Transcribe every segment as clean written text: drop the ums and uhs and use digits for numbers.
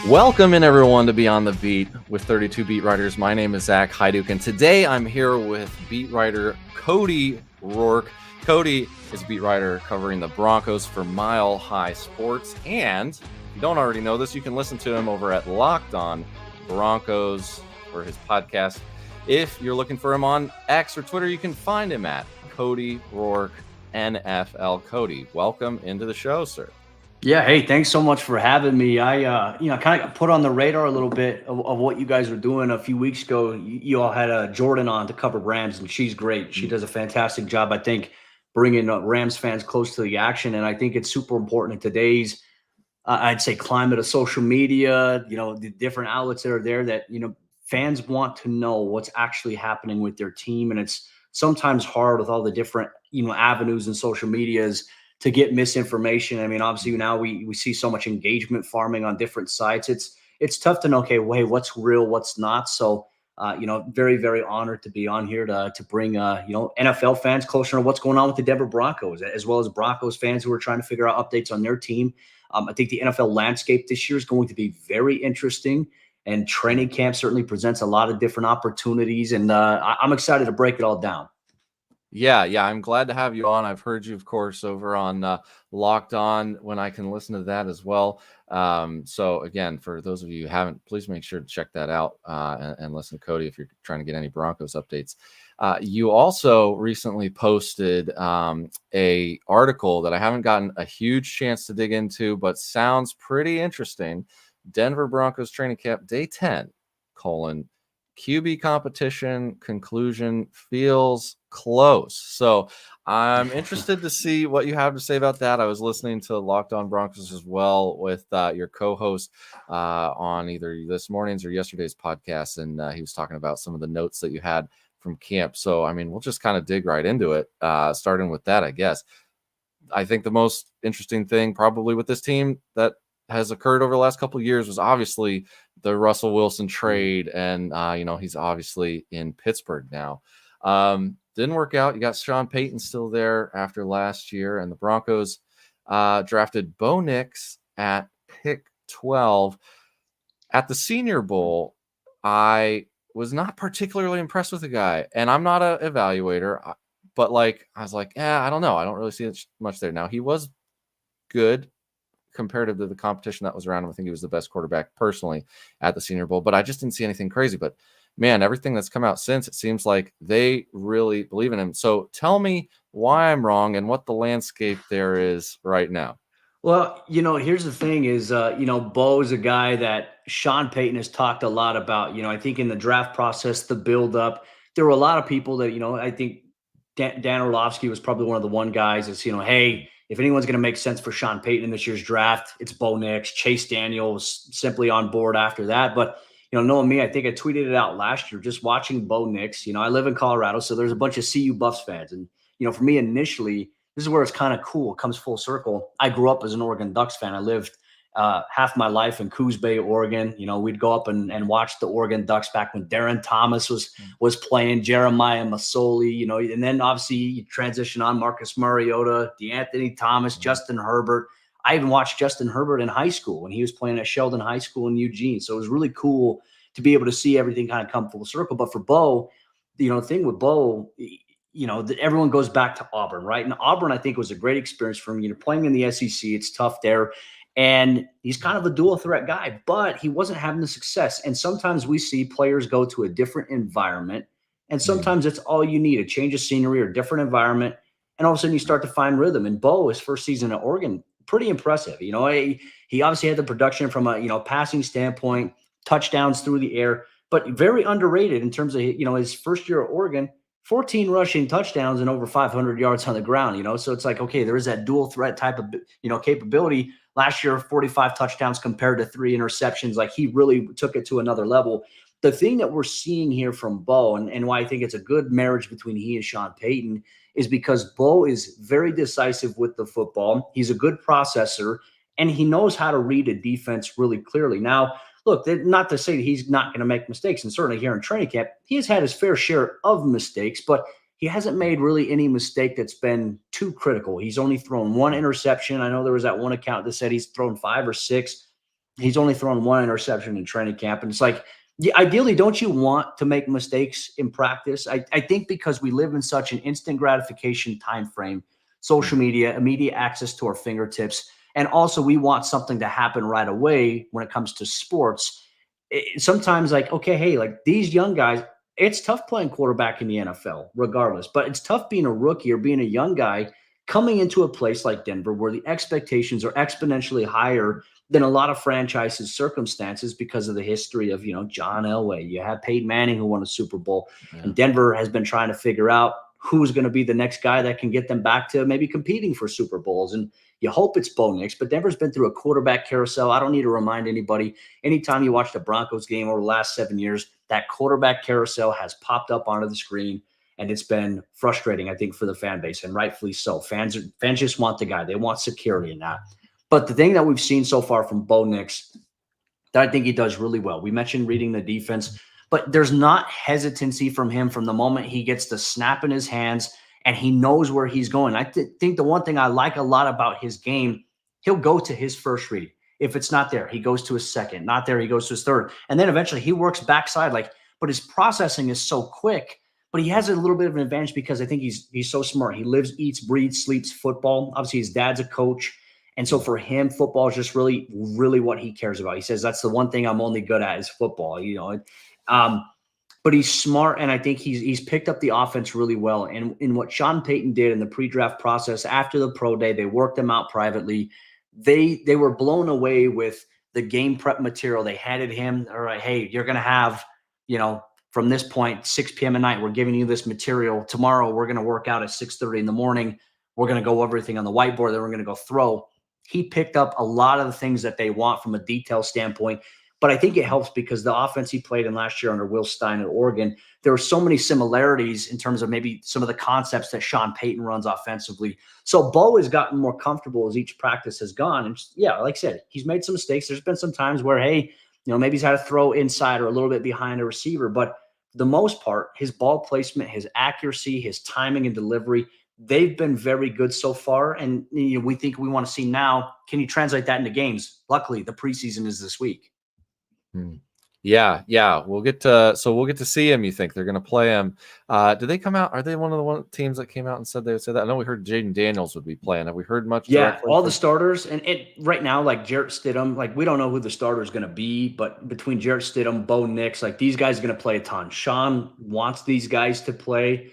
Welcome in, everyone, to Beyond the Beat with 32 beat writers. My name is Zach Hyduk, and today I'm here with beat writer Cody Roark. Cody is a beat writer covering the Broncos for Mile High Sports, and if you don't already know this, you can listen to him over at Locked On Broncos for his podcast. If you're looking for him on X or Twitter, you can find him at Cody Roark NFL. Cody, welcome into the show, sir. Yeah, hey, thanks so much for having me. I kind of got put on the radar a little bit of what you guys were doing a few weeks ago. You all had Jordan on to cover Rams, and she's great. She does a fantastic job, I think, bringing Rams fans close to the action. And I think it's super important in today's, I'd say, climate of social media, the different outlets that are there that, fans want to know what's actually happening with their team. And it's sometimes hard with all the different, avenues and social medias to get misinformation. I mean, obviously now we see so much engagement farming on different sites. It's tough to know, okay, wait, what's real, what's not. So, very, very honored to be on here to bring, NFL fans closer to what's going on with the Denver Broncos, as well as Broncos fans who are trying to figure out updates on their team. I think the NFL landscape this year is going to be very interesting, and training camp certainly presents a lot of different opportunities. And I'm excited to break it all down. Yeah, I'm glad to have you on. I've heard you, of course, over on Locked On when I can listen to that as well. So again, for those of you who haven't, please make sure to check that out and listen to Cody if you're trying to get any Broncos updates. You also recently posted a article that I haven't gotten a huge chance to dig into, but sounds pretty interesting. Denver Broncos Training Camp Day 10, QB competition conclusion feels close. So I'm interested to see what you have to say about that. I was listening to Locked On Broncos as well with your co-host on either this morning's or yesterday's podcast, and he was talking about some of the notes that you had from camp. So, I mean, we'll just kind of dig right into it, starting with that, I guess. I think the most interesting thing probably with this team that has occurred over the last couple of years was obviously the Russell Wilson trade. And, he's obviously in Pittsburgh now. Didn't work out. You got Sean Payton still there after last year. And the Broncos drafted Bo Nix at pick 12. At the Senior Bowl, I was not particularly impressed with the guy. And I'm not an evaluator, but I was like, I don't know. I don't really see much there. Now, he was good comparative to the competition that was around him. I think he was the best quarterback personally at the Senior Bowl, but I just didn't see anything crazy. But man, everything that's come out since, it seems like they really believe in him. So tell me why I'm wrong and what the landscape there is right now. Well, here's the thing is, Bo is a guy that Sean Payton has talked a lot about. I think in the draft process, the build up, there were a lot of people that, I think Dan Orlovsky was probably one of the one guys that's, hey, if anyone's going to make sense for Sean Payton in this year's draft, it's Bo Nix. Chase Daniel was simply on board after that. But, knowing me, I think I tweeted it out last year, just watching Bo Nix. I live in Colorado, so there's a bunch of CU Buffs fans. And, for me initially, this is where it's kind of cool. It comes full circle. I grew up as an Oregon Ducks fan. I lived half my life in Coos Bay, Oregon. We'd go up and watch the Oregon Ducks back when Darren Thomas was playing, Jeremiah Masoli, and then obviously you transition on Marcus Mariota, DeAnthony Thomas, Justin Herbert. I even watched Justin Herbert in high school when he was playing at Sheldon High School in Eugene. So it was really cool to be able to see everything kind of come full circle. But for Bo, the thing with Bo, everyone goes back to Auburn, right? And Auburn, I think, was a great experience for him. Playing in the SEC, it's tough there. And he's kind of a dual threat guy, but he wasn't having the success. And sometimes we see players go to a different environment, and sometimes it's all you need, a change of scenery or different environment. And all of a sudden you start to find rhythm. And Bo, his first season at Oregon, pretty impressive. He obviously had the production from a, passing standpoint, touchdowns through the air, but very underrated in terms of, his first year at Oregon, 14 rushing touchdowns and over 500 yards on the ground, So it's like, okay, there is that dual threat type of, capability. Last year, 45 touchdowns compared to 3 interceptions. Like, he really took it to another level. The thing that we're seeing here from Bo, and why I think it's a good marriage between he and Sean Payton, is because Bo is very decisive with the football. He's a good processor, and he knows how to read a defense really clearly. Now, look, not to say that he's not going to make mistakes, and certainly here in training camp, he has had his fair share of mistakes, but he hasn't made really any mistake that's been too critical. He's only thrown 1 interception. I know there was that one account that said he's thrown 5 or 6. He's only thrown one interception in training camp. And it's like, ideally, don't you want to make mistakes in practice? I think because we live in such an instant gratification time frame, social media, immediate access to our fingertips, and also we want something to happen right away when it comes to sports. Sometimes like, okay, hey, like these young guys, it's tough playing quarterback in the NFL regardless, but it's tough being a rookie or being a young guy coming into a place like Denver where the expectations are exponentially higher than a lot of franchises' circumstances because of the history of, John Elway. You have Peyton Manning who won a Super Bowl, and Denver has been trying to figure out who's going to be the next guy that can get them back to maybe competing for Super Bowls. And you hope it's Bo Nix, but Denver's been through a quarterback carousel. I don't need to remind anybody. Anytime you watch the Broncos game over the last 7 years, that quarterback carousel has popped up onto the screen, and it's been frustrating, I think, for the fan base, and rightfully so. Fans just want the guy. They want security in that. But the thing that we've seen so far from Bo Nix that I think he does really well, we mentioned reading the defense, but there's not hesitancy from him from the moment he gets the snap in his hands and he knows where he's going. I think the one thing I like a lot about his game, he'll go to his first read. If it's not there, he goes to his second. Not there, he goes to his third. And then eventually he works backside. But his processing is so quick. But he has a little bit of an advantage because I think he's so smart. He lives, eats, breathes, sleeps football. Obviously, his dad's a coach. And so for him, football is just really, really what he cares about. He says, that's the one thing I'm only good at is football, but he's smart, and I think he's picked up the offense really well. And in what Sean Payton did in the pre-draft process after the pro day, they worked them out privately. They were blown away with the game prep material they handed him. All right, hey, you're going to have, from this point, 6 p.m. at night, we're giving you this material. Tomorrow, we're going to work out at 6:30 in the morning. We're going to go over everything on the whiteboard. Then we're going to go throw. He picked up a lot of the things that they want from a detail standpoint. But I think it helps because the offense he played in last year under Will Stein at Oregon, there were so many similarities in terms of maybe some of the concepts that Sean Payton runs offensively. So Bo has gotten more comfortable as each practice has gone. And yeah, like I said, he's made some mistakes. There's been some times where, hey, maybe he's had to throw inside or a little bit behind a receiver. But for the most part, his ball placement, his accuracy, his timing and delivery, they've been very good so far. And we think we want to see now, can you translate that into games? Luckily, the preseason is this week. Yeah. We'll get to see him. You think they're going to play him? Did they come out? Are they one of the teams that came out and said they would say that? I know we heard Jaden Daniels would be playing. Have we heard much? Yeah, all the starters, and right now, like Jarrett Stidham, like we don't know who the starter is going to be, but between Jarrett Stidham, Bo Nix, like these guys are going to play a ton. Sean wants these guys to play.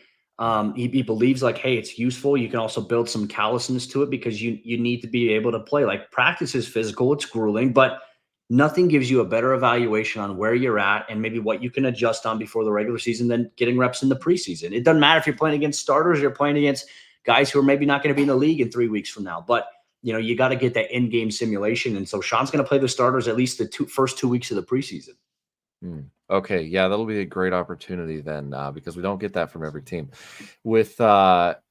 He believes like, hey, it's useful. You can also build some callousness to it because you need to be able to play. Like practice is physical, it's grueling, but nothing gives you a better evaluation on where you're at and maybe what you can adjust on before the regular season than getting reps in the preseason. It doesn't matter if you're playing against starters, you're playing against guys who are maybe not going to be in the league in 3 weeks from now, but you got to get that in-game simulation. And so Sean's going to play the starters at least the first 2 weeks of the preseason. Okay. Yeah, that'll be a great opportunity then because we don't get that from every team. With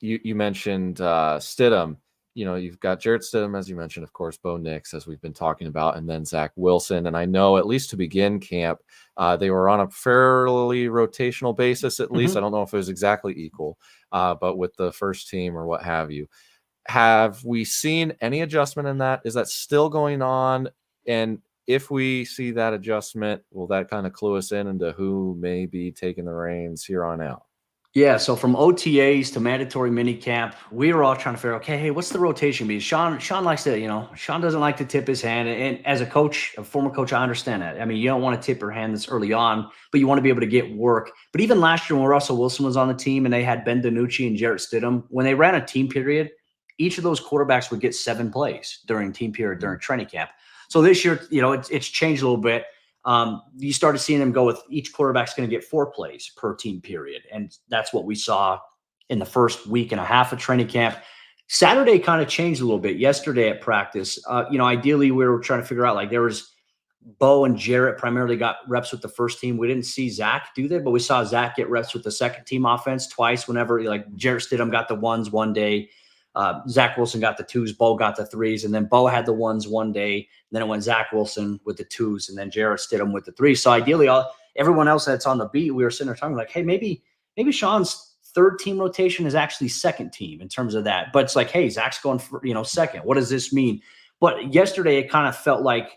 you mentioned Stidham. You've got Jarrett Stidham, as you mentioned, of course, Bo Nix, as we've been talking about, and then Zach Wilson. And I know, at least to begin camp, they were on a fairly rotational basis, at least. I don't know if it was exactly equal, but with the first team or what have you. Have we seen any adjustment in that? Is that still going on? And if we see that adjustment, will that kind of clue us in into who may be taking the reins here on out? Yeah, so from OTAs to mandatory minicamp, we were all trying to figure out, okay, hey, what's the rotation be? Sean likes to, Sean doesn't like to tip his hand. And as a coach, a former coach, I understand that. I mean, you don't want to tip your hand this early on, but you want to be able to get work. But even last year when Russell Wilson was on the team and they had Ben DiNucci and Jarrett Stidham, when they ran a team period, each of those quarterbacks would get 7 plays during team period, during training camp. So this year, it's changed a little bit. You started seeing them go with each quarterback's going to get 4 plays per team period. And that's what we saw in the first week and a half of training camp. Saturday kind of changed a little bit. Yesterday at practice, ideally we were trying to figure out, like there was Bo and Jarrett primarily got reps with the first team. We didn't see Zach do that, but we saw Zach get reps with the second team offense twice whenever like Jarrett Stidham got the 1s one day. Zach Wilson got the 2s, Bo got the 3s, and then Bo had the 1s one day. And then it went Zach Wilson with the 2s, and then Jarrett Stidham with the 3s. So ideally, everyone else that's on the beat, we were sitting there talking like, hey, maybe Sean's third team rotation is actually second team in terms of that. But it's like, hey, Zach's going for, second. What does this mean? But yesterday, it kind of felt like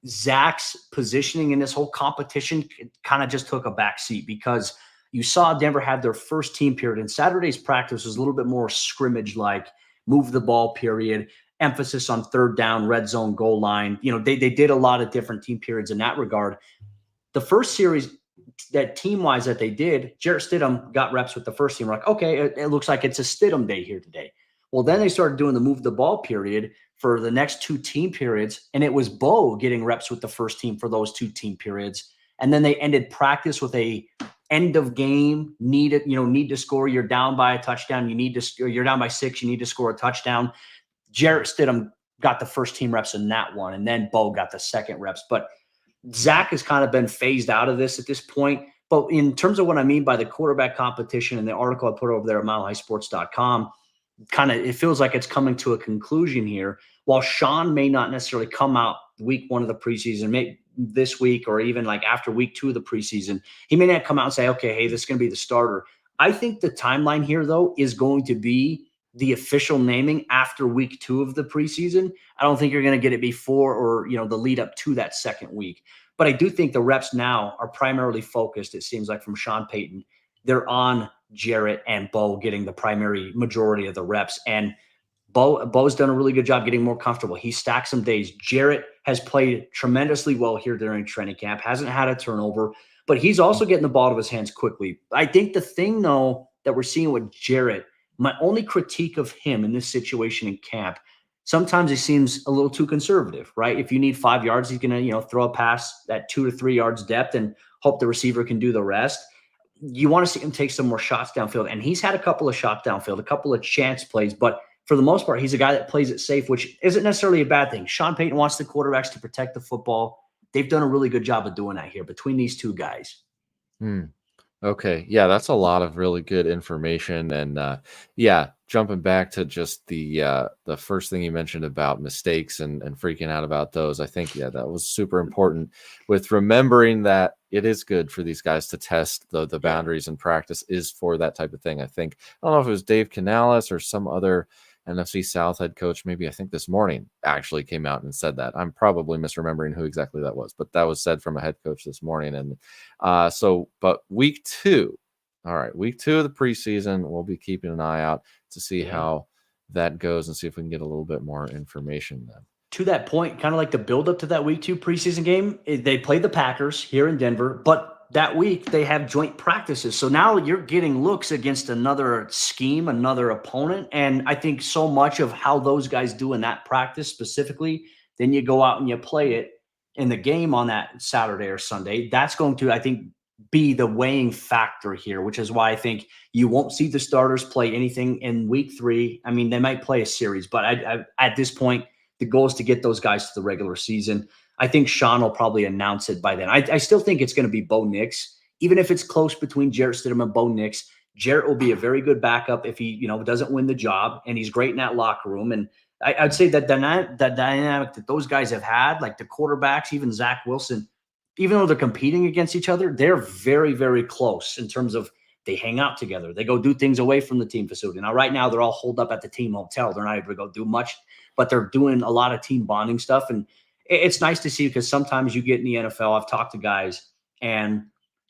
Zach's positioning in this whole competition kind of just took a back seat because you saw Denver had their first team period, and Saturday's practice was a little bit more scrimmage like, move the ball period, emphasis on third down, red zone, goal line. They did a lot of different team periods in that regard. The first series that team-wise that they did, Jarrett Stidham got reps with the first team. We're like, okay, it looks like it's a Stidham day here today. Well, then they started doing the move the ball period for the next two team periods, and it was Bo getting reps with the first team for those two team periods. And then they ended practice with a end of game need to score. You're down by a touchdown. You're down by 6. You need to score a touchdown. Jarrett Stidham got the first team reps in that one, and then Bo got the second reps. But Zach has kind of been phased out of this at this point. But in terms of what I mean by the quarterback competition and the article I put over there at milehighsports.com, it feels like it's coming to a conclusion here. While Sean may not necessarily come out week 1 of the preseason, maybe this week or even like after week 2 of the preseason, he may not come out and say, okay, hey, this is going to be the starter. I think the timeline here, though, is going to be the official naming after week 2 of the preseason. I don't think you're going to get it before or, the lead up to that second week. But I do think the reps now are primarily focused, it seems like, from Sean Payton. They're on Jarrett and Bo getting the primary majority of the reps. And Bo's done a really good job getting more comfortable. He stacked some days. Jarrett has played tremendously well here during training camp, hasn't had a turnover, but he's also getting the ball out of his hands quickly. I think the thing, though, that we're seeing with Jarrett, my only critique of him in this situation in camp, sometimes he seems a little too conservative, right? If you need 5 yards, he's going to, throw a pass at 2 to 3 yards depth and hope the receiver can do the rest. You want to see him take some more shots downfield. And he's had a couple of shots downfield, a couple of chance plays, but for the most part, he's a guy that plays it safe, which isn't necessarily a bad thing. Sean Payton wants the quarterbacks to protect the football. They've done a really good job of doing that here between these two guys. Okay. Yeah, that's a lot of really good information. And jumping back to just the first thing you mentioned about mistakes and freaking out about those, I think, that was super important with remembering that it is good for these guys to test the boundaries in practice is for that type of thing. I don't know if it was Dave Canales or some other NFC South head coach, maybe I think this morning actually came out and said that. I'm probably misremembering who exactly that was, but that was said from a head coach this morning. And but week 2, all right, week 2 of the preseason, we'll be keeping an eye out to see how that goes and see if we can get a little bit more information then. To that point, kind of like the build up to that week 2 preseason game, they played the Packers here in Denver, but that week they have joint practices. So now you're getting looks against another scheme, another opponent. And I think so much of how those guys do in that practice specifically, then you go out and you play it in the game on that Saturday or Sunday. That's going to, I think, be the weighing factor here, which is why I think you won't see the starters play anything in week 3. I mean, they might play a series, but at this point, the goal is to get those guys to the regular season. I think Sean will probably announce it by then. I still think it's going to be Bo Nix. Even if it's close between Jarrett Stidham and Bo Nix, Jarrett will be a very good backup if he, doesn't win the job, and he's great in that locker room. And I'd say that the dynamic that those guys have had, like the quarterbacks, even Zach Wilson, even though they're competing against each other, they're very, very close in terms of they hang out together. They go do things away from the team facility. Now, right now, they're all holed up at the team hotel. They're not able to go do much, but they're doing a lot of team bonding stuff. And it's nice to see because sometimes you get in the NFL, I've talked to guys, and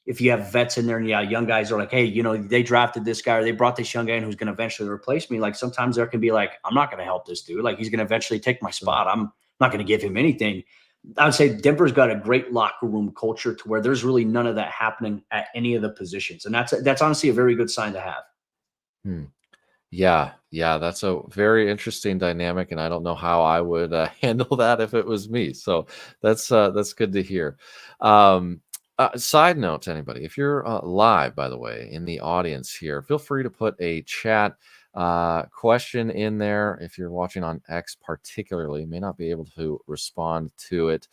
if you have vets in there and young guys are like, hey, they drafted this guy or they brought this young guy in who's going to eventually replace me. Like sometimes there can be like, I'm not going to help this dude. Like he's going to eventually take my spot. I'm not going to give him anything. I would say Denver's got a great locker room culture to where there's really none of that happening at any of the positions. And that's honestly a very good sign to have. Yeah, that's a very interesting dynamic, and I don't know how I would handle that if it was me. So that's good to hear. Side note to anybody, if you're live, by the way, in the audience here, feel free to put a chat question in there. If you're watching on X particularly, may not be able to respond to it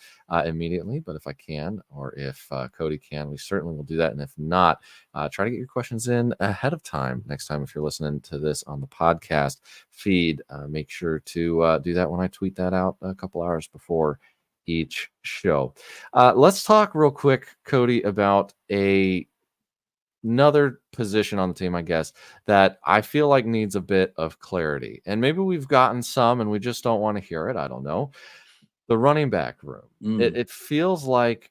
immediately, but if I can, or if Cody can, we certainly will do that. And if not, try to get your questions in ahead of time next time. If you're listening to this on the podcast feed, make sure to do that when I tweet that out a couple hours before each show. Let's talk real quick, Cody, about another position on the team, I guess, that I feel like needs a bit of clarity. And maybe we've gotten some and we just don't want to hear it. I don't know. The running back room. It feels like,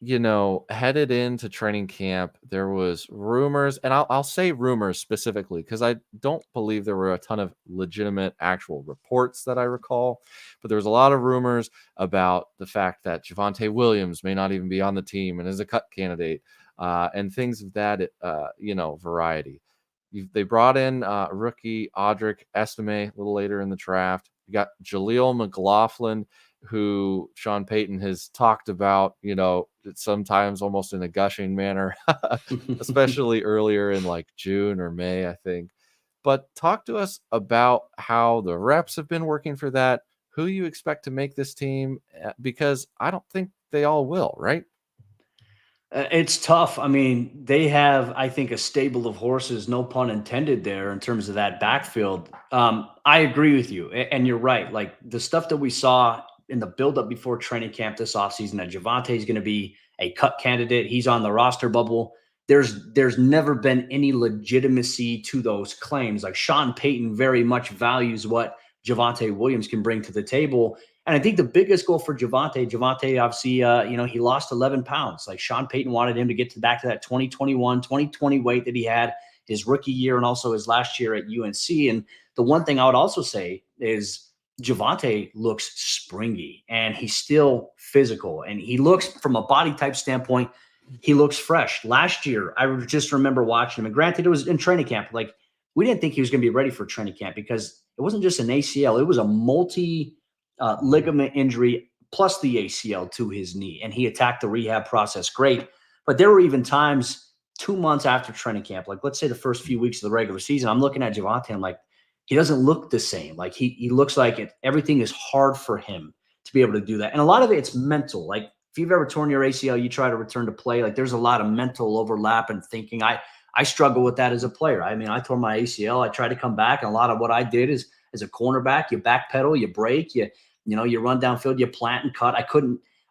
headed into training camp, there was rumors, and I'll say rumors specifically because I don't believe there were a ton of legitimate actual reports that I recall, but there was a lot of rumors about the fact that Javante Williams may not even be on the team and is a cut candidate, and things of that, variety. They brought in rookie Audric Estime a little later in the draft. You got Jaleel McLaughlin, who Sean Payton has talked about, sometimes almost in a gushing manner, especially earlier in like June or May, I think. But talk to us about how the reps have been working for that, who you expect to make this team, because I don't think they all will, right? It's tough. I mean, they have, I think, a stable of horses, no pun intended there in terms of that backfield. I agree with you. And you're right. Like the stuff that we saw in the buildup before training camp this offseason, that Javante is going to be a cut candidate. He's on the roster bubble. There's never been any legitimacy to those claims. Like Sean Payton very much values what Javante Williams can bring to the table. And I think the biggest goal for Javante, obviously, he lost 11 pounds. Like Sean Payton wanted him to get back to that 2021, 2020 weight that he had his rookie year and also his last year at UNC. And the one thing I would also say is Javante looks springy and he's still physical. And he looks, from a body type standpoint, he looks fresh. Last year, I just remember watching him. And granted, it was in training camp. Like, we didn't think he was going to be ready for training camp because it wasn't just an ACL. It was a ligament injury plus the ACL to his knee. And he attacked the rehab process great. But there were even times 2 months after training camp, like let's say the first few weeks of the regular season, I'm looking at Javante, I'm like, he doesn't look the same. Like he looks like everything is hard for him to be able to do that. And a lot of it's mental. Like if you've ever torn your ACL, you try to return to play. Like there's a lot of mental overlap and thinking. I struggle with that as a player. I mean, I tore my ACL. I tried to come back. And a lot of what I did is as a cornerback, you backpedal, you break, you run downfield, you plant and cut.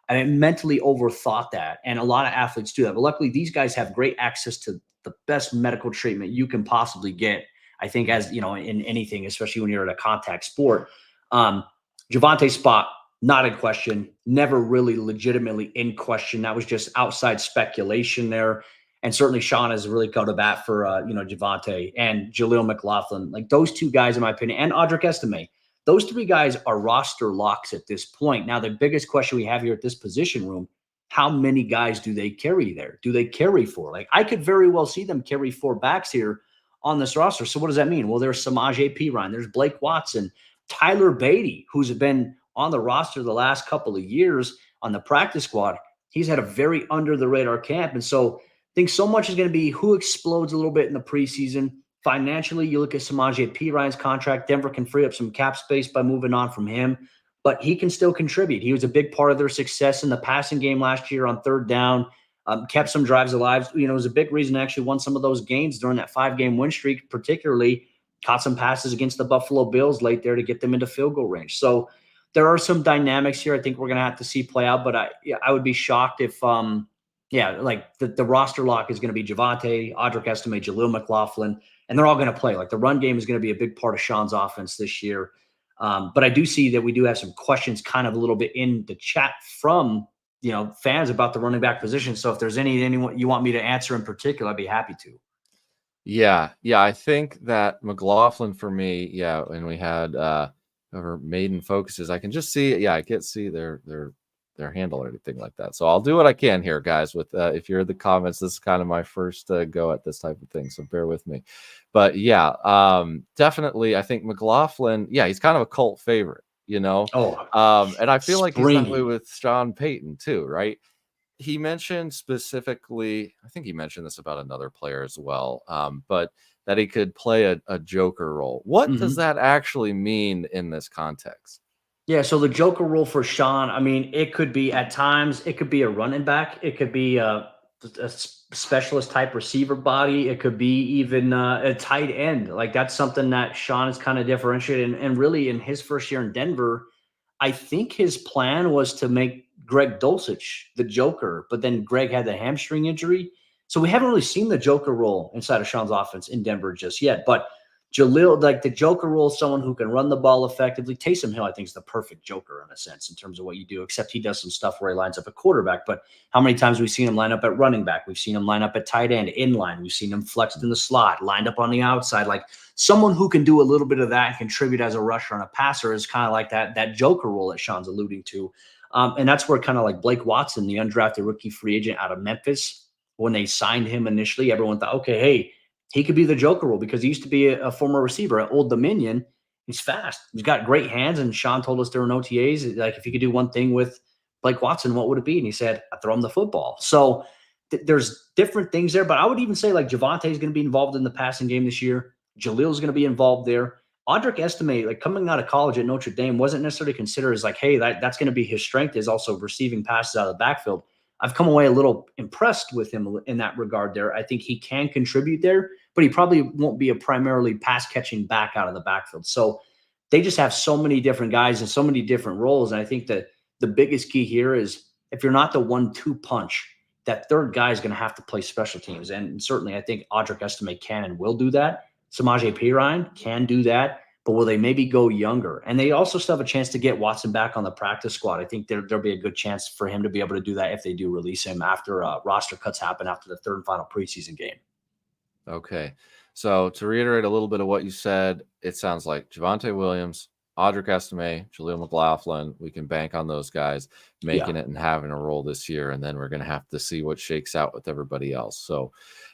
I mentally overthought that. And a lot of athletes do that. But luckily, these guys have great access to the best medical treatment you can possibly get, I think, as in anything, especially when you're at a contact sport. Javante's spot, not in question, never really legitimately in question. That was just outside speculation there. And certainly Sean has really come to bat for, Javante and Jaleel McLaughlin. Like those two guys, in my opinion, and Audric Estime, those three guys are roster locks at this point. Now, the biggest question we have here at this position room, how many guys do they carry there? Do they carry four? Like I could very well see them carry four backs here on this roster. So what does that mean? Well, there's Samaje Perine, there's Blake Watson, Tyler Beatty, who's been on the roster the last couple of years on the practice squad. He's had a very under the radar camp. And so I think so much is going to be who explodes a little bit in the preseason. Financially, you look at Samaje Perine's contract. Denver can free up some cap space by moving on from him, but he can still contribute. He was a big part of their success in the passing game last year on third down, kept some drives alive. It was a big reason they actually won some of those games during that 5-game win streak, particularly caught some passes against the Buffalo Bills late there to get them into field goal range. So there are some dynamics here I think we're going to have to see play out, but I would be shocked if like the roster lock is going to be Javante, Audric Estime, Jaleel McLaughlin, and they're all going to play. Like the run game is going to be a big part of Sean's offense this year. But I do see that we do have some questions kind of a little bit in the chat from, fans about the running back position. So if there's anyone you want me to answer in particular, I'd be happy to. Yeah. I think that McLaughlin for me, and we had whoever Maiden focuses, I can just see, I can't see their handle or anything like that. So I'll do what I can here, guys. With if you're in the comments, this is kind of my first go at this type of thing, so bear with me. But definitely, I think McLaughlin, he's kind of a cult favorite, and I feel like he's that way with Sean Payton too, right? He mentioned specifically, I think he mentioned this about another player as well, but that he could play a joker role. What does that actually mean in this context? Yeah, so the joker role for Sean, I mean, it could be at times, it could be a running back. It could be a specialist type receiver body. It could be even a tight end. Like that's something that Sean is kind of differentiated. And really in his first year in Denver, I think his plan was to make Greg Dulcich the joker, but then Greg had the hamstring injury. So we haven't really seen the joker role inside of Sean's offense in Denver just yet. But Jaleel, like the Joker role, someone who can run the ball effectively. Taysom Hill, I think, is the perfect Joker in a sense in terms of what you do, except he does some stuff where he lines up at quarterback. But how many times we've seen him line up at running back? We've seen him line up at tight end, in line. We've seen him flexed in the slot, lined up on the outside. Like someone who can do a little bit of that and contribute as a rusher and a passer is kind of like that Joker role that Sean's alluding to. And that's where kind of like Blake Watson, the undrafted rookie free agent out of Memphis, when they signed him initially, everyone thought, okay, hey, he could be the Joker role because he used to be a former receiver at Old Dominion. He's fast. He's got great hands. And Sean told us during OTAs, like if he could do one thing with Blake Watson, what would it be? And he said, I throw him the football. So there's different things there. But I would even say like Javante is going to be involved in the passing game this year. Jaleel is going to be involved there. Audric Estime, like coming out of college at Notre Dame, wasn't necessarily considered as like, hey, that's going to be his strength is also receiving passes out of the backfield. I've come away a little impressed with him in that regard there. I think he can contribute there, but he probably won't be a primarily pass catching back out of the backfield. So they just have so many different guys and so many different roles. And I think that the biggest key here is if you're not the 1-2 punch, that third guy is going to have to play special teams. And certainly I think Audric Estime can and will do that. Samaje Perine can do that. But will they maybe go younger? And they also still have a chance to get Watson back on the practice squad. I think there'll be a good chance for him to be able to do that if they do release him after roster cuts happen after the third and final preseason game. Okay. So to reiterate a little bit of what you said, it sounds like Javante Williams, Audric Estime, Jaleel McLaughlin, we can bank on those guys making it and having a role this year. And then we're going to have to see what shakes out with everybody else. So,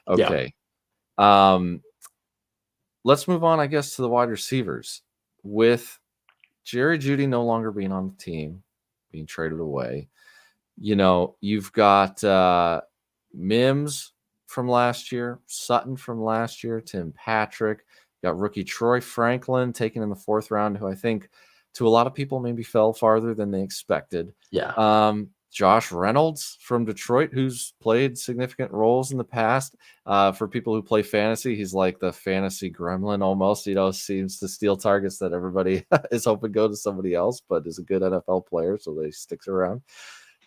okay. Let's move on, I guess, to the wide receivers. With Jerry Jeudy no longer being on the team, being traded away, you've got Mims from last year, Sutton from last year, Tim Patrick, got rookie Troy Franklin taken in the 4th round, who I think to a lot of people maybe fell farther than they expected. Yeah. Josh Reynolds from Detroit, who's played significant roles in the past. For people who play fantasy, he's like the fantasy gremlin almost, seems to steal targets that everybody is hoping go to somebody else, but is a good NFL player, so they sticks around.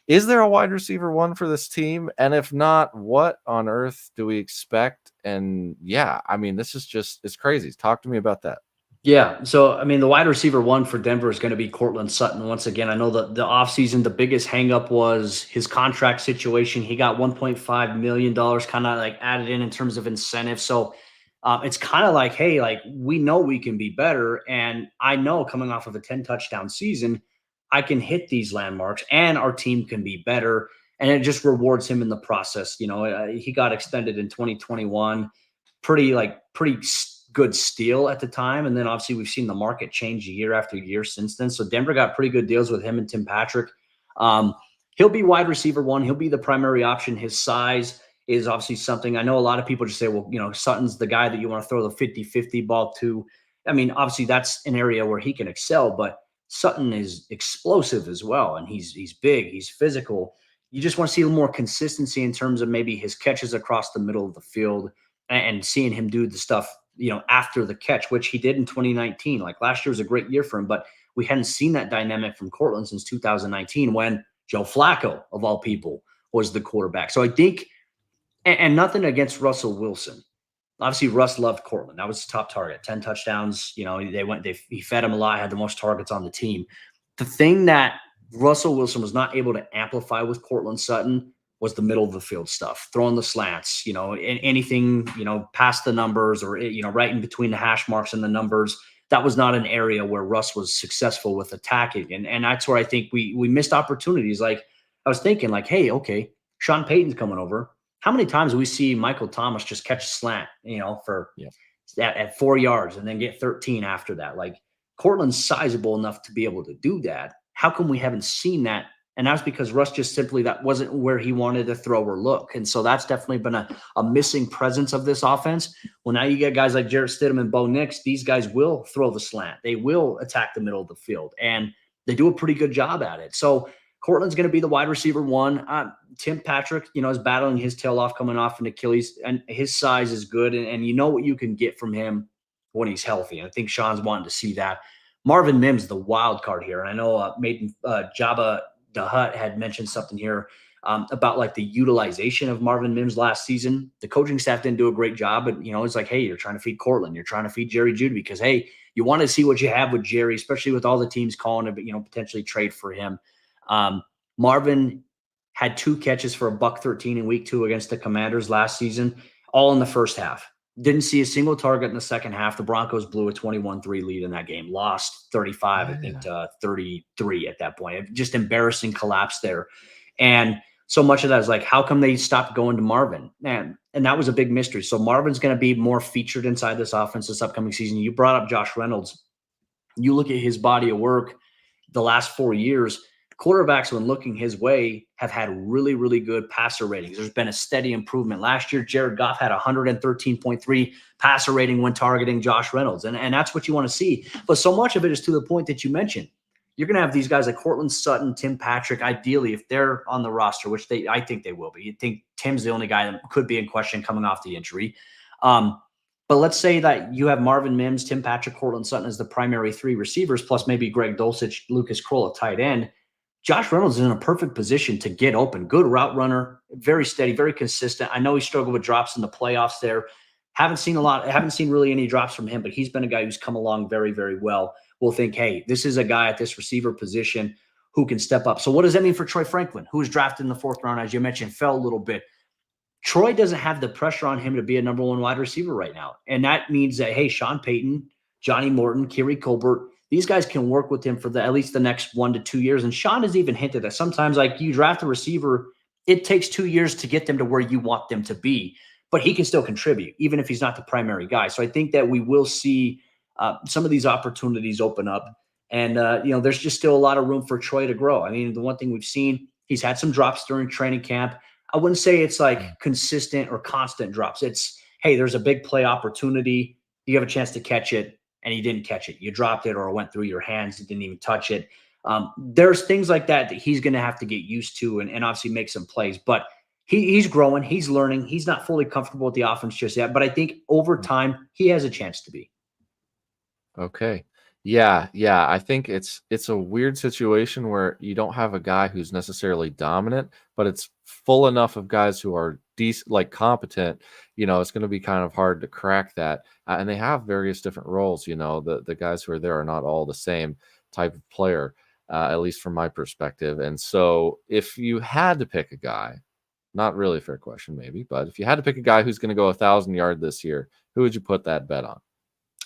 Is there a wide receiver one for this team? And if not, what on earth do we expect? And yeah, I mean, this is just, it's crazy. Talk to me about that. Yeah. So, I mean, the wide receiver one for Denver is going to be Cortland Sutton. Once again, I know that the offseason, the biggest hangup was his contract situation. He got $1.5 million kind of like added in terms of incentive. So it's kind of like, hey, like we know we can be better. And I know coming off of a 10 touchdown season, I can hit these landmarks and our team can be better. And it just rewards him in the process. He got extended in 2021, pretty good steal at the time. And then obviously we've seen the market change year after year since then. So Denver got pretty good deals with him and Tim Patrick. He'll be wide receiver one. He'll be the primary option. His size is obviously something. I know a lot of people just say, well, Sutton's the guy that you want to throw the 50-50 ball to. I mean, obviously that's an area where he can excel, but Sutton is explosive as well. And he's big, he's physical. You just want to see a little more consistency in terms of maybe his catches across the middle of the field and seeing him do the stuff after the catch, which he did in 2019. Like last year was a great year for him, but we hadn't seen that dynamic from Cortland since 2019 when Joe Flacco, of all people, was the quarterback. So I think, and nothing against Russell Wilson. Obviously, Russ loved Cortland. That was his top target, 10 touchdowns. He fed him a lot, had the most targets on the team. The thing that Russell Wilson was not able to amplify with Cortland Sutton was the middle of the field stuff, throwing the slants, anything, past the numbers or, right in between the hash marks and the numbers. That was not an area where Russ was successful with attacking. And that's where I think we missed opportunities. Like I was thinking like, hey, okay, Sean Payton's coming over. How many times do we see Michael Thomas just catch a slant, at 4 yards and then get 13 after that? Like Cortland's sizable enough to be able to do that. How come we haven't seen that? And that's because Russ just simply, that wasn't where he wanted to throw or look. And so that's definitely been a missing presence of this offense. Well, now you get guys like Jarrett Stidham and Bo Nix. These guys will throw the slant. They will attack the middle of the field. And they do a pretty good job at it. So Cortland's going to be the wide receiver one. Tim Patrick, is battling his tail off coming off an Achilles. And his size is good. And you know what you can get from him when he's healthy. And I think Sean's wanting to see that. Marvin Mims, the wild card here. And I know Jabba the Hutt had mentioned something here about like the utilization of Marvin Mims last season. The coaching staff didn't do a great job, but it's like, hey, you're trying to feed Cortland, you're trying to feed Jerry Jeudy because hey, you want to see what you have with Jerry, especially with all the teams calling to potentially trade for him. Marvin had 2 catches for $113 in week 2 against the Commanders last season, all in the first half. Didn't see a single target in the second half. The Broncos blew a 21-3 lead in that game, lost 35, I think, to 33 at that point. Just embarrassing collapse there. And so much of that is like, how come they stopped going to Marvin? And that was a big mystery. So Marvin's going to be more featured inside this offense this upcoming season. You brought up Josh Reynolds. You look at his body of work the last 4 years, quarterbacks, when looking his way, have had really, really good passer ratings. There's been a steady improvement. Last year, Jared Goff had 113.3 passer rating when targeting Josh Reynolds. And that's what you want to see. But so much of it is to the point that you mentioned. You're going to have these guys like Cortland Sutton, Tim Patrick, ideally, if they're on the roster, which I think they will be. You think Tim's the only guy that could be in question coming off the injury. But let's say that you have Marvin Mims, Tim Patrick, Cortland Sutton as the primary 3 receivers, plus maybe Greg Dulcich, Lucas Kroll at tight end. Josh Reynolds is in a perfect position to get open. Good route runner, very steady, very consistent. I know he struggled with drops in the playoffs there. Haven't seen really any drops from him, but he's been a guy who's come along very, very well. We'll think, hey, this is a guy at this receiver position who can step up. So what does that mean for Troy Franklin, who was drafted in the 4th round, as you mentioned, fell a little bit? Troy doesn't have the pressure on him to be a number 1 wide receiver right now. And that means that, hey, Sean Payton, Johnny Morton, Kiri Colbert, these guys can work with him for at least the next 1 to 2 years. And Sean has even hinted that sometimes, like, you draft a receiver, it takes 2 years to get them to where you want them to be. But he can still contribute, even if he's not the primary guy. So I think that we will see some of these opportunities open up. And, there's just still a lot of room for Troy to grow. I mean, the one thing we've seen, he's had some drops during training camp. I wouldn't say it's like consistent or constant drops. It's, hey, there's a big play opportunity. You have a chance to catch it, and you didn't catch it. You dropped it, or it went through your hands. You didn't even touch it. There's things like that he's going to have to get used to and obviously make some plays. But he's growing. He's learning. He's not fully comfortable with the offense just yet. But I think over time, he has a chance to be. Okay. Yeah. I think it's a weird situation where you don't have a guy who's necessarily dominant, but it's full enough of guys who are decent, like competent. It's going to be kind of hard to crack that. And they have various different roles. The guys who are there are not all the same type of player, at least from my perspective. And so if you had to pick a guy, not really a fair question, maybe, but if you had to pick a guy who's going to go 1,000 yard this year, who would you put that bet on?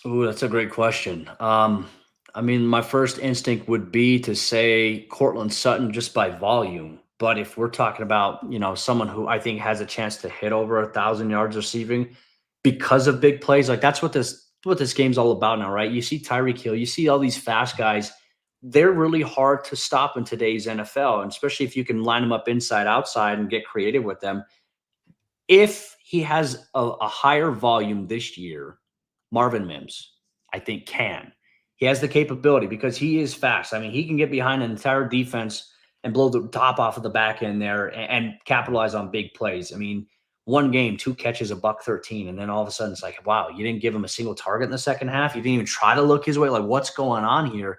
Ooh, that's a great question. I mean, my first instinct would be to say Cortland Sutton just by volume. But if we're talking about, someone who I think has a chance to hit over 1,000 yards receiving because of big plays, like that's what this game's all about now, right? You see Tyreek Hill, you see all these fast guys. They're really hard to stop in today's NFL, and especially if you can line them up inside, outside, and get creative with them. If he has a higher volume this year, Marvin Mims, I think, can. He has the capability because he is fast. I mean, he can get behind an entire defense and blow the top off of the back end there and capitalize on big plays. I mean, one game, 2 catches, $113, and then all of a sudden it's like, wow, you didn't give him a single target in the second half. You didn't even try to look his way. Like, what's going on here?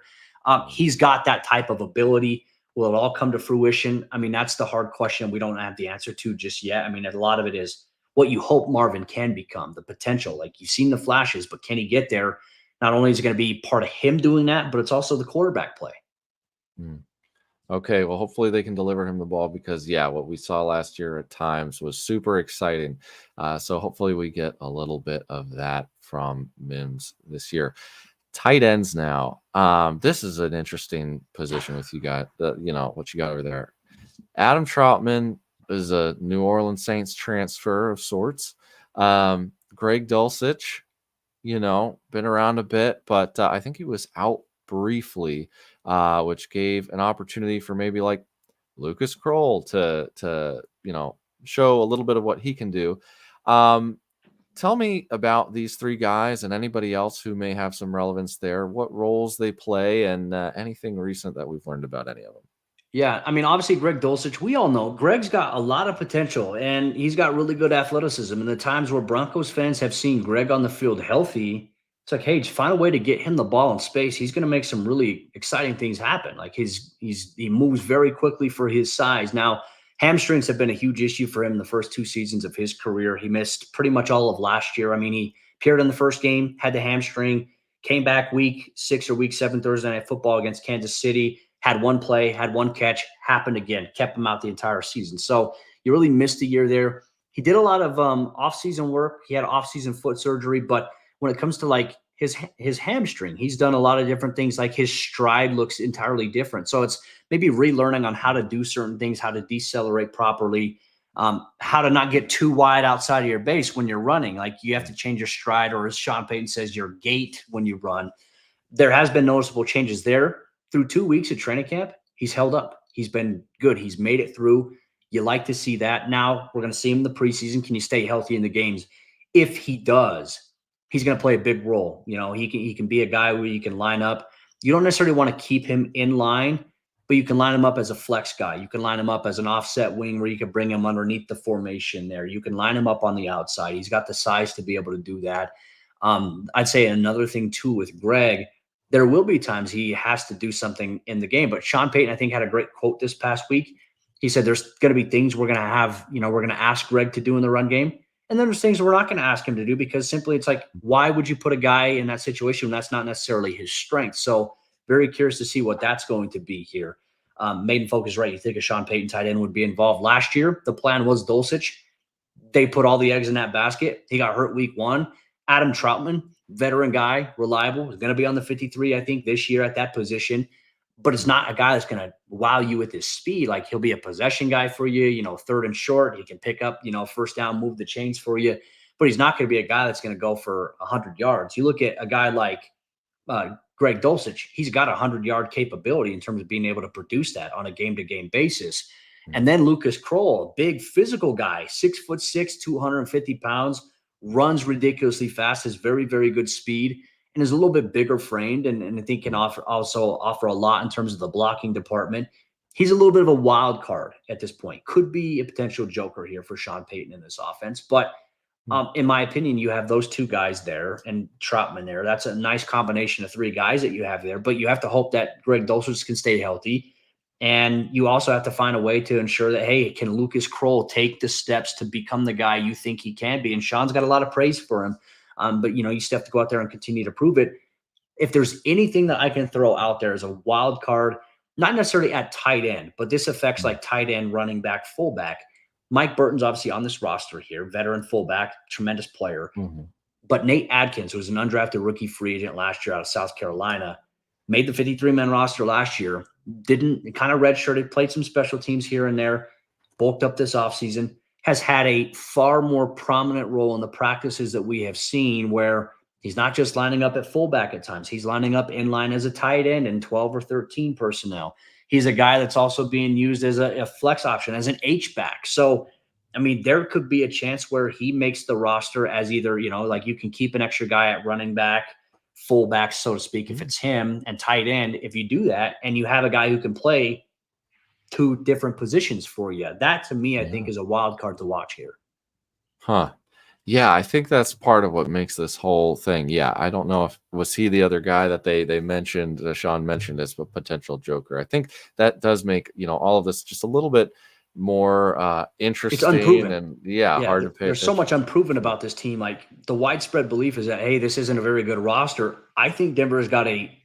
He's got that type of ability. Will it all come to fruition? I mean, that's the hard question we don't have the answer to just yet. I mean, a lot of it is what you hope Marvin can become, the potential. Like, you've seen the flashes, but can he get there? Not only is it going to be part of him doing that, but it's also the quarterback play. Okay, well, hopefully they can deliver him the ball because, what we saw last year at times was super exciting. So hopefully we get a little bit of that from Mims this year. Tight ends now. This is an interesting position with you guys, what you got over there. Adam Troutman is a New Orleans Saints transfer of sorts. Greg Dulcich, been around a bit, but I think he was out briefly, which gave an opportunity for maybe like Lucas Kroll to show a little bit of what he can do. Tell me about these 3 guys and anybody else who may have some relevance there, what roles they play, and anything recent that we've learned about any of them. Yeah, I mean, obviously, Greg Dulcich, we all know Greg's got a lot of potential, and he's got really good athleticism. And the times where Broncos fans have seen Greg on the field healthy, it's like, hey, just find a way to get him the ball in space. He's going to make some really exciting things happen. Like he moves very quickly for his size. Now, Hamstrings have been a huge issue for him in the first 2 seasons of his career. He missed pretty much all of last year. I mean, he appeared in the first game, had the hamstring, came back week 6 or week 7 Thursday Night Football against Kansas City, had one play, had one catch, happened again, kept him out the entire season. So you really missed a year there. He did a lot of off-season work. He had off-season foot surgery, but when it comes to like his hamstring, he's done a lot of different things. Like his stride looks entirely different. So it's maybe relearning on how to do certain things, how to decelerate properly, how to not get too wide outside of your base when you're running. Like you have to change your stride, or as Sean Payton says, your gait when you run. There has been noticeable changes there. Through 2 weeks of training camp, he's held up. He's been good. He's made it through. You like to see that. Now we're going to see him in the preseason. Can you stay healthy in the games? If he does, he's going to play a big role. You know, he can be a guy where you can line up. You don't necessarily want to keep him in line, but you can line him up as a flex guy. You can line him up as an offset wing where you can bring him underneath the formation there. You can line him up on the outside. He's got the size to be able to do that. I'd say another thing too with Greg, there will be times he has to do something in the game. But Sean Payton, I think, had a great quote this past week. He said there's going to be things we're going to have, we're going to ask Greg to do in the run game. And then there's things we're not going to ask him to do, because simply it's like, why would you put a guy in that situation when that's not necessarily his strength? So very curious to see what that's going to be here. Maiden focus, right? You think a Sean Payton tight end would be involved. Last year, the plan was Dulcich. They put all the eggs in that basket. He got hurt week 1. Adam Troutman, veteran guy, reliable, is going to be on the 53, I think, this year at that position. But it's not a guy that's going to wow you with his speed. Like he'll be a possession guy for you, third and short. He can pick up, first down, move the chains for you. But he's not going to be a guy that's going to go for 100 yards. You look at a guy like Greg Dulcich, he's got 100-yard capability in terms of being able to produce that on a game-to-game basis. And then Lucas Kroll, a big physical guy, 6'6", 250 pounds, runs ridiculously fast, has very, very good speed, and is a little bit bigger framed, and I think can also offer a lot in terms of the blocking department. He's a little bit of a wild card at this point. Could be a potential joker here for Sean Payton in this offense. But in my opinion, you have those two guys there and Troutman there. That's a nice combination of 3 guys that you have there. But you have to hope that Greg Dulcich can stay healthy. And you also have to find a way to ensure that, hey, can Lucas Kroll take the steps to become the guy you think he can be? And Sean's got a lot of praise for him. But, you still have to go out there and continue to prove it. If there's anything that I can throw out there as a wild card, not necessarily at tight end, but this affects like tight end, running back, fullback. Mike Burton's obviously on this roster here, veteran fullback, tremendous player. But Nate Adkins, who was an undrafted rookie free agent last year out of South Carolina, made the 53-man roster last year, didn't kind of redshirted, played some special teams here and there, bulked up this offseason, has had a far more prominent role in the practices that we have seen, where he's not just lining up at fullback at times. He's lining up in line as a tight end in 12 or 13 personnel. He's a guy that's also being used as a flex option, as an H-back. So, I mean, there could be a chance where he makes the roster as either, like you can keep an extra guy at running back, fullback, so to speak, if it's him, and tight end. If you do that and you have a guy who can play 2 different positions for you, that to me, I think is a wild card to watch here. Yeah, I think that's part of what makes this whole thing. Yeah, I don't know if was he the other guy that they mentioned, Sean mentioned as a potential joker. I think that does make, all of this just a little bit more interesting. It's unproven. And hard to pay There's so much unproven about this team. Like the widespread belief is that, hey, this isn't a very good roster. I think Denver has got a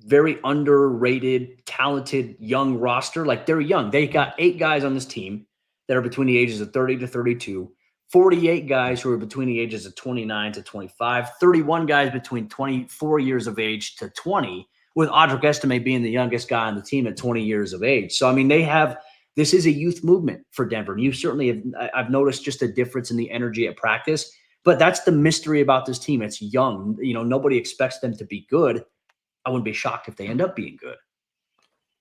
very underrated, talented, young roster. Like they're young. They got 8 guys on this team that are between the ages of 30 to 32, 48 guys who are between the ages of 29 to 25, 31 guys between 24 years of age to 20, with Audric Estime being the youngest guy on the team at 20 years of age. So, I mean, this is a youth movement for Denver. And you certainly have, I've noticed just a difference in the energy at practice, but that's the mystery about this team. It's young. Nobody expects them to be good. I wouldn't be shocked if they end up being good.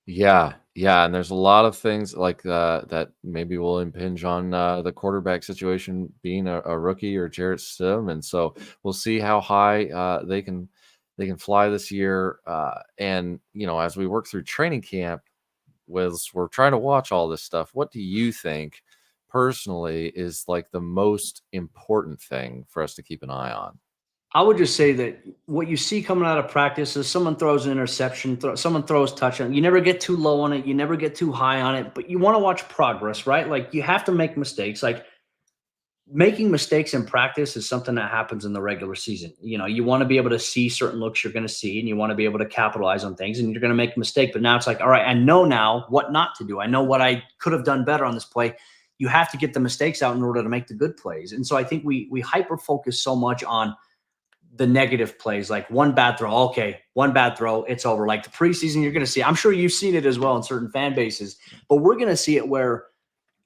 Yeah. And there's a lot of things like that maybe will impinge on the quarterback situation being a rookie or Jarrett Stidham. And so we'll see how high they can fly this year. And, as we work through training camp, we're trying to watch all this stuff, what do you think personally is like the most important thing for us to keep an eye on? I would just say that what you see coming out of practice is someone throws an interception, someone throws touchdown. You never get too low on it. You never get too high on it, but you want to watch progress, right? Like you have to make mistakes. Like making mistakes in practice is something that happens in the regular season. You know, you want to be able to see certain looks you're going to see, and you want to be able to capitalize on things, and you're going to make a mistake. But now it's like, all right, I know now what not to do. I know what I could have done better on this play. You have to get the mistakes out in order to make the good plays. And so I think we hyper focus so much on the negative plays, like one bad throw. Okay, one bad throw, it's over. Like the preseason, you're going to see, I'm sure you've seen it as well in certain fan bases, but we're going to see it where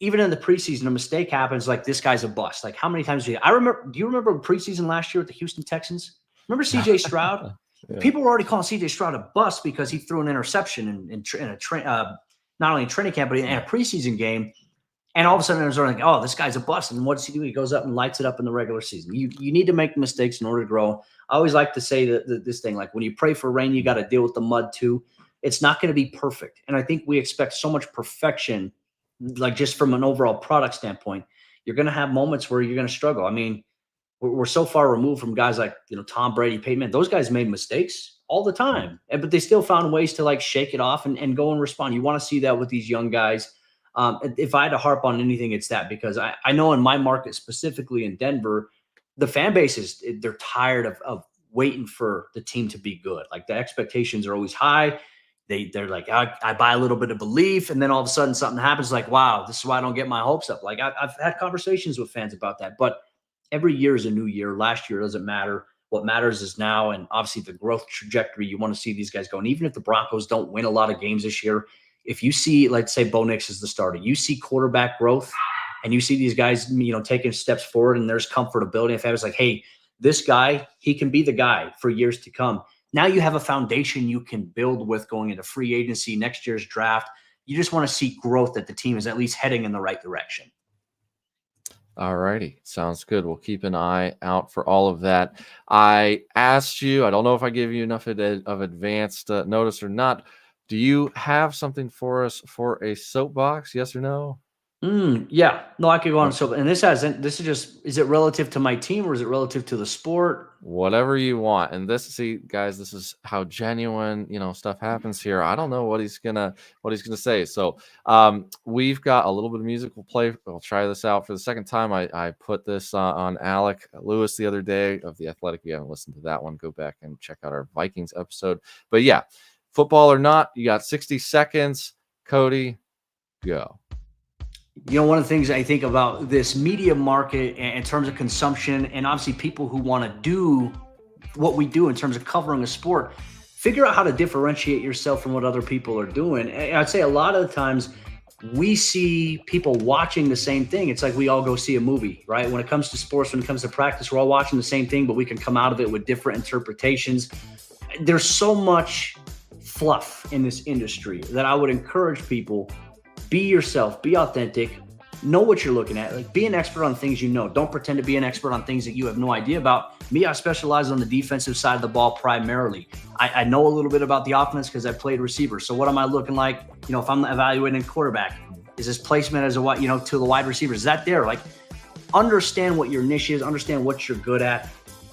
even in the preseason, a mistake happens, like this guy's a bust. Like how many times do you remember preseason last year with the Houston Texans? Remember CJ Stroud? Yeah. People were already calling CJ Stroud a bust because he threw an interception not only in training camp, but in a preseason game. And all of a sudden, there's like, oh, this guy's a bust. And what does he do? He goes up and lights it up in the regular season. You need to make mistakes in order to grow. I always like to say that this thing, like when you pray for rain, you got to deal with the mud too. It's not going to be perfect. And I think we expect so much perfection, like just from an overall product standpoint. You're going to have moments where you're going to struggle. I mean, we're so far removed from guys like, Tom Brady, Peyton Manning. Those guys made mistakes all the time, but they still found ways to like shake it off and go and respond. You want to see that with these young guys. If I had to harp on anything, it's that, because I know in my market, specifically in Denver, the fan base they're tired of waiting for the team to be good. Like the expectations are always high. They're like, I buy a little bit of belief, and then all of a sudden something happens. Like, wow, this is why I don't get my hopes up. Like I've had conversations with fans about that, but every year is a new year. Last year doesn't matter. What matters is now, and obviously the growth trajectory. You want to see these guys go. And even if the Broncos don't win a lot of games this year, if you see, let's say Bo Nix is the starter, you see quarterback growth, and you see these guys, taking steps forward, and there's comfortability. If I was like, hey, this guy, he can be the guy for years to come. Now you have a foundation you can build with going into free agency, next year's draft. You just want to see growth, that the team is at least heading in the right direction. All righty. Sounds good. We'll keep an eye out for all of that. I asked you, I don't know if I gave you enough of advanced notice or not. Do you have something for us for a soapbox? Yes or no? Yeah. No, I could go on. So, and is it relative to my team, or is it relative to the sport? Whatever you want. And see, guys, this is how genuine, stuff happens here. I don't know what he's gonna say. So we've got a little bit of music. We'll play. We'll try this out for the second time. I put this on Alec Lewis the other day of The Athletic. If you haven't listened to that one, go back and check out our Vikings episode. But yeah, football or not, you got 60 seconds. Cody, go. One of the things I think about this media market in terms of consumption, and obviously people who want to do what we do in terms of covering a sport, figure out how to differentiate yourself from what other people are doing. And I'd say a lot of the times we see people watching the same thing. It's like we all go see a movie, right? When it comes to sports, when it comes to practice, we're all watching the same thing, but we can come out of it with different interpretations. There's so much fluff in this industry that I would encourage people: be yourself, be authentic, know what you're looking at. Like, be an expert on things you know. Don't pretend to be an expert on things that you have no idea about. Me, I specialize on the defensive side of the ball primarily. I know a little bit about the offense because I played receiver. So what am I looking like? If I'm evaluating a quarterback, is this placement as to the wide receivers? Is that there? Like, understand what your niche is, understand what you're good at.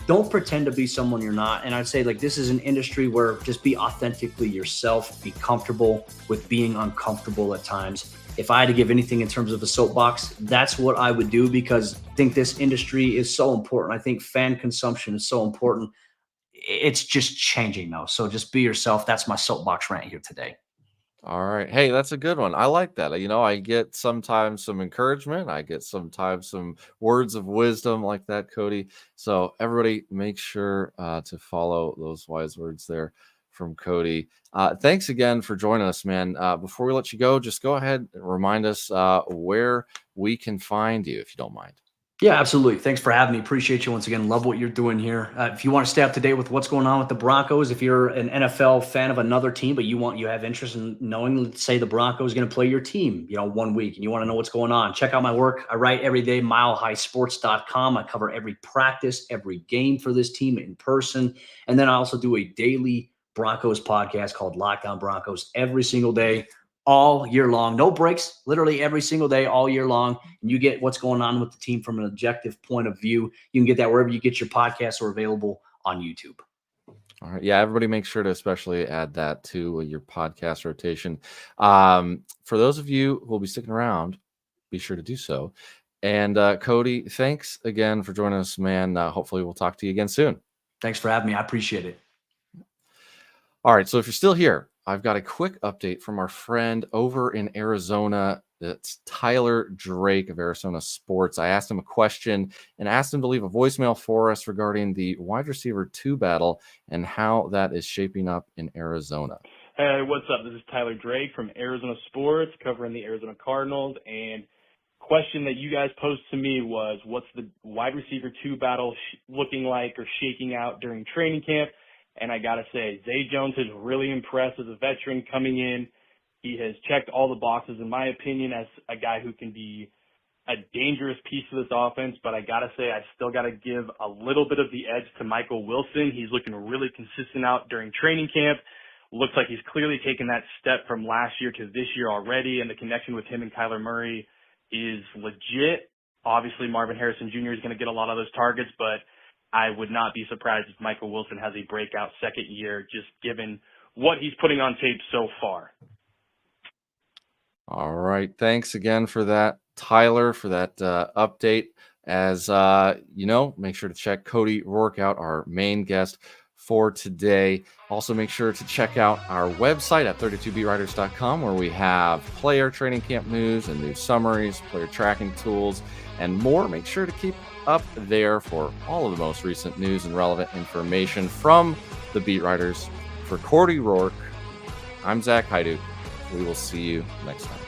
Don't pretend to be someone you're not. And I'd say, like, this is an industry where just be authentically yourself, be comfortable with being uncomfortable at times. If I had to give anything in terms of a soapbox, that's what I would do, because I think this industry is so important. I think fan consumption is so important. It's just changing though. So just be yourself. That's my soapbox rant here today. All right. Hey, that's a good one. I like that. I get sometimes some encouragement. I get sometimes some words of wisdom like that, Cody. So everybody make sure to follow those wise words there from Cody. Thanks again for joining us, man. Before we let you go, just go ahead and remind us where we can find you, if you don't mind. Yeah, absolutely. Thanks for having me. Appreciate you once again. Love what you're doing here. If you want to stay up to date with what's going on with the Broncos, if you're an NFL fan of another team, but you have interest in knowing, let's say the Broncos going to play your team, 1 week, and you want to know what's going on, check out my work. I write every day, milehighsports.com. I cover every practice, every game for this team in person. And then I also do a daily Broncos podcast called Lockdown Broncos every single day. all year long. No breaks, literally every single day, all year long. And you get what's going on with the team from an objective point of view. You can get that wherever you get your podcasts or available on YouTube. All right. Yeah, everybody make sure to especially add that to your podcast rotation. For those of you who will be sticking around, be sure to do so. And Cody, thanks again for joining us, man. Hopefully we'll talk to you again soon. Thanks for having me. I appreciate it. All right. So if you're still here, I've got a quick update from our friend over in Arizona. That's Tyler Drake of Arizona Sports. I asked him a question and asked him to leave a voicemail for us regarding the wide receiver 2 battle and how that is shaping up in Arizona. Hey, what's up? This is Tyler Drake from Arizona Sports, covering the Arizona Cardinals. And question that you guys posed to me was, what's the wide receiver 2 battle looking like or shaking out during training camp? And I got to say, Zay Jones has really impressed as a veteran coming in. He has checked all the boxes, in my opinion, as a guy who can be a dangerous piece of this offense. But I got to say, I still got to give a little bit of the edge to Michael Wilson. He's looking really consistent out during training camp. Looks like he's clearly taken that step from last year to this year already, and the connection with him and Kyler Murray is legit. Obviously, Marvin Harrison Jr. is going to get a lot of those targets, but I would not be surprised if Michael Wilson has a breakout second year, just given what he's putting on tape so far. All right. Thanks again for that, Tyler, for that update. As make sure to check Cody Roark out, our main guest for today. Also, make sure to check out our website at 32beatwriters.com, where we have player training camp news and news summaries, player tracking tools, and more. Make sure to keep up there for all of the most recent news and relevant information from the beat writers. For Cody Roark, I'm Zach Haidu. We will see you next time.